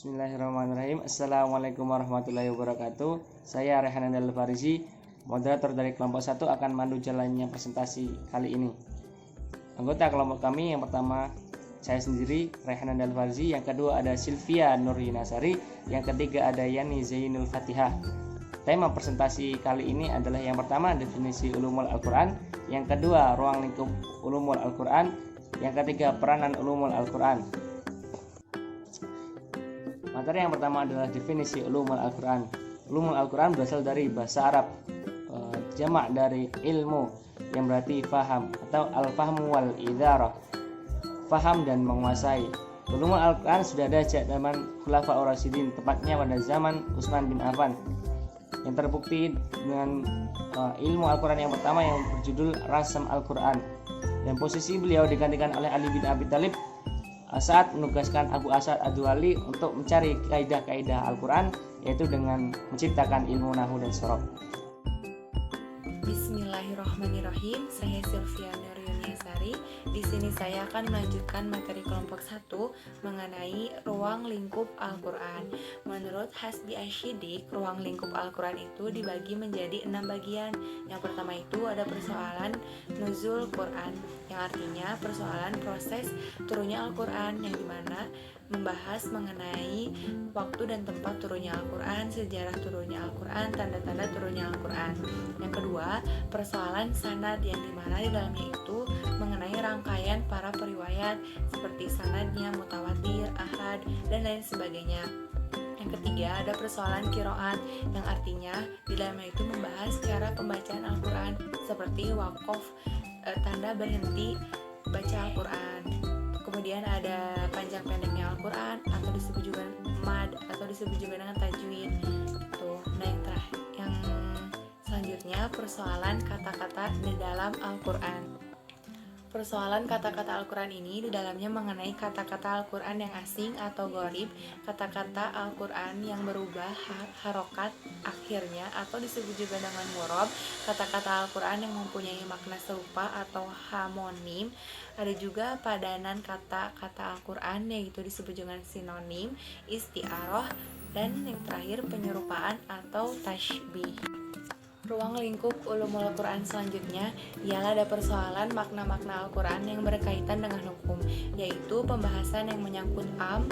Bismillahirrahmanirrahim. Assalamualaikum warahmatullahi wabarakatuh. Saya Rehan Andal Farizi, moderator dari kelompok 1 akan mandu jalannya presentasi kali ini. Anggota kelompok kami yang pertama saya sendiri, Rehan Andal Farizi. Yang kedua ada Sylvia Nur Yunasari. Yang ketiga ada Yani Zainul Fatihah. Tema presentasi kali ini adalah yang pertama definisi ulumul Al-Quran, yang kedua ruang lingkup ulumul Al-Quran, yang ketiga peranan ulumul Al-Quran. Materi yang pertama adalah definisi ulumul Al-Quran. Ulumul Al-Quran berasal dari bahasa Arab, jamak dari ilmu yang berarti faham atau al-fahmu wal idzarah, faham dan menguasai. Ulumul Al-Quran sudah ada sejak zaman Khulafaur Rasyidin, tepatnya pada zaman Utsman bin Affan, yang terbukti dengan ilmu Al-Quran yang pertama yang berjudul Rasam Al-Quran, dan posisi beliau digantikan oleh Ali bin Abi Thalib saat menugaskan Abu Asad Ad-Duali untuk mencari kaidah-kaidah Al-Quran, yaitu dengan menciptakan ilmu nahwu dan sorof. Bismillahirrahmanirrahim. Saya Sylvia Nur Yunasari. Di sini saya akan melanjutkan materi kelompok 1 mengenai ruang lingkup Al-Quran. Menurut Hasbi Ashidik, ruang lingkup Al-Quran itu dibagi menjadi 6 bagian. Yang pertama itu ada persoalan nuzul Quran, yang artinya persoalan proses turunnya Al-Quran, yang dimana membahas mengenai waktu dan tempat turunnya Al-Quran, sejarah turunnya Al-Quran, tanda-tanda turunnya Al-Quran. Yang kedua, persoalan sanad, yang dimana di dalamnya itu mengenai rangkaian para periwayat seperti sanadnya, mutawatir, ahad, dan lain sebagainya. Yang ketiga, ada persoalan qiraat, yang artinya di dalamnya itu membahas cara pembacaan Al-Quran seperti waqaf, tanda berhenti baca Al-Quran. Kemudian ada panjang pendeknya Al-Quran, atau disebut juga mad, atau disebut juga dengan tajwid. Nah, yang selanjutnya persoalan kata-kata di dalam Al-Quran. Persoalan kata-kata Al-Quran ini di dalamnya mengenai kata-kata Al-Quran yang asing atau gharib, kata-kata Al-Quran yang berubah harokat akhirnya atau disebut juga dengan murob, kata-kata Al-Quran yang mempunyai makna serupa atau homonim. Ada juga padanan kata-kata Al-Quran, yaitu disebut dengan sinonim, isti'arah, dan yang terakhir penyerupaan atau tashbih. Ruang lingkup ulumul Al-Quran selanjutnya ialah ada persoalan makna-makna Al-Quran yang berkaitan dengan hukum, yaitu pembahasan yang menyangkut am,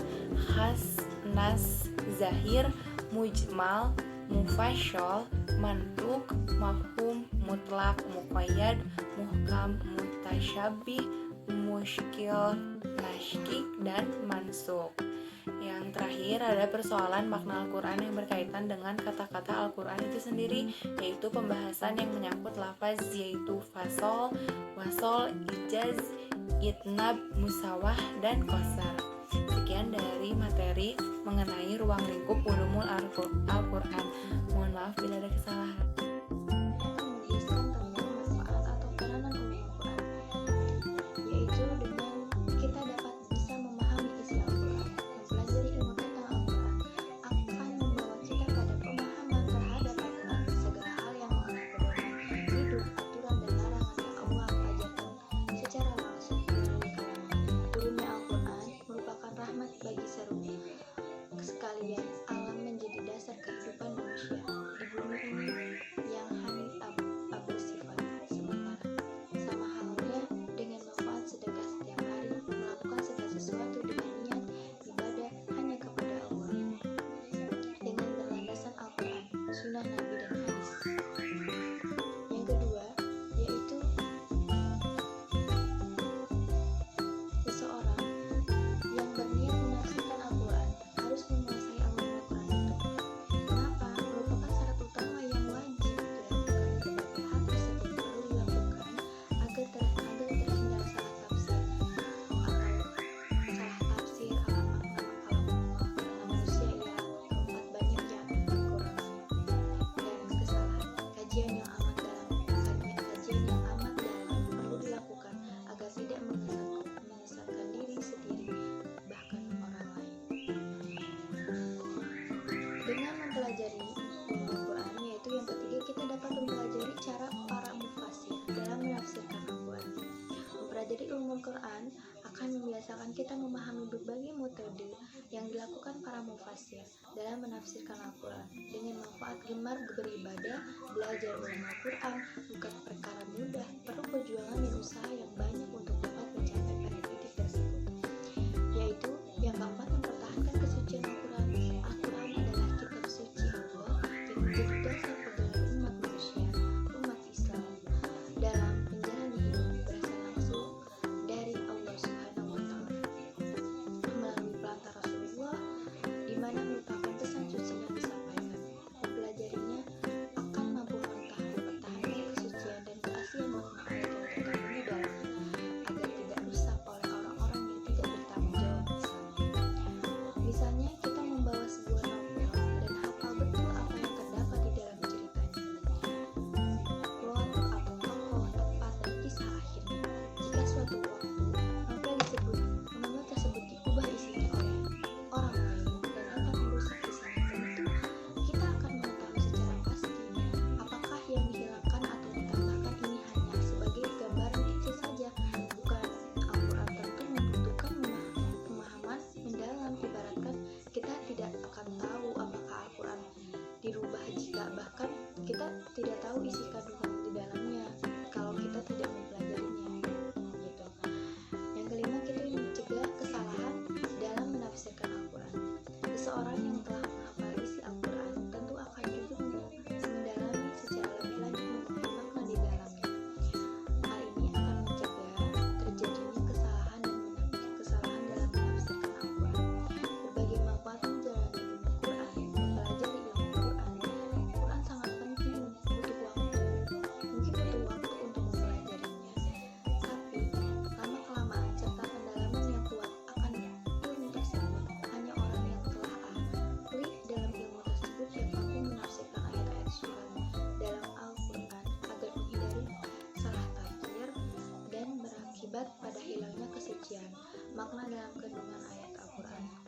khas, nas, zahir, mujmal, mufasyal, mantuk, mafhum, mutlak, muqayyad, muhkam, mutasyabih, musykil, naskik, dan mansuk. Yang terakhir ada persoalan makna Al-Quran yang berkaitan dengan kata-kata Al-Quran itu sendiri, yaitu pembahasan yang menyangkut lafaz, yaitu fasol, wasol, ijaz, itnab, musawah, dan qasar. Sekian dari materi mengenai ruang lingkup ulumul Al-Quran. Mohon maaf bila ada kesalahan. Sekalian alam menjadi dasar kehidupan manusia di bumi ini yang hanya bersifat sementara. Sama halnya dengan manfaat sedekah setiap hari, melakukan segala sesuatu dengan niat ibadah hanya kepada Allah dengan berlandaskan Al-Quran, Sunnah Nabi, dan hadis. Yang kedua yaitu seseorang yang berniat menafsirkan Al-Quran harus menguasai Al-Quran itu. Kenapa? Merupakan syarat utama yang wajib dilakukan. Berbagai hal tersebut perlu dilakukan agar terhindar salah tafsir akan makna manusia yang keempat banyaknya Al-Quran dan kesalahan. Kajian yang amat dalam perlu dilakukan agar tidak menyesatkan diri sendiri bahkan orang lain. Dengan mempelajari Al-Quran, yaitu yang ketiga, kita dapat mempelajari cara para mufasir dalam menafsirkan Al-Quran. Mempelajari ilmu Al-Quran akan akan membiasakan kita memahami berbagai metode yang dilakukan para mufassir dalam menafsirkan Al-Quran dengan manfaat gemar beribadah, belajar ulum Al-Quran bukan perkara mudah, perlu perjuangan dan usaha yang banyak untuk dapat mencapai pada titik tersebut. Yaitu yang keempat, mempertahankan kesucian Al-Quran. Al-Quran adalah kitab suci Allah yang menjadi dasar perjalanan umat manusia, umat Islam dalam menjalani hidup berasal langsung dari Allah Subhanahu wa Ta'ala melalui pelantara Rasulullah, di mana merupakan pesan suci yang disampaikan. Mempelajarinya akan mampu mempertahankan kesucian dan keaslian makna ayat yang terkandung di dalamnya agar tidak rusak oleh orang-orang yang tidak bertanggung jawab misalnya. Misalnya kita membawa sebuah novel dan hafal betul apa yang terdapat di dalam ceritanya, plot atau tokoh, tempat, dan kisah akhirnya. Jika suatu waktu novel tersebut diubah isinya oleh orang lain dan dapat merusak kisahnya, tentu kita akan mengetahui secara pasti apakah yang dihilangkan atau ditambahkan ini hanya sebagai gambaran kecil saja, bukan. Al-Quran tentu membutuhkan pemahaman mendalam. Ibaratkan kita tidak akan tahu apakah Al-Quran dirubah jika bahkan kita tidak tahu isi kandungan di dalamnya kalau kita tidak mempelajarinya gitu. Yang kelima, kita mencegah kesalahan dalam menafsirkan Al-Quran. Seseorang yang telah menghafal isi Al-Quran tentu akan jujur mendalami secara lebih lanjut memahami makna di dalamnya. Hal ini akan mencegah terjadinya kesalahan dalam menafsirkan Al-Quran. Berbagai manfaat menjalani ilmu Quran, mempelajari ilmu Quran. Quran sangat penting, mungkin butuh waktu untuk mempelajarinya. Tapi lama-kelamaan serta pendalaman yang kuat akan ilmu tersebut. Hanya orang yang telah ahli dalam ilmu tersebut yang mampu menafsirkan ayat-ayat surat dalam Al-Quran agar menghindari salah tafsir dan berakibat pada hilangnya kesucian makna dalam kandungan ayat Al-Quran.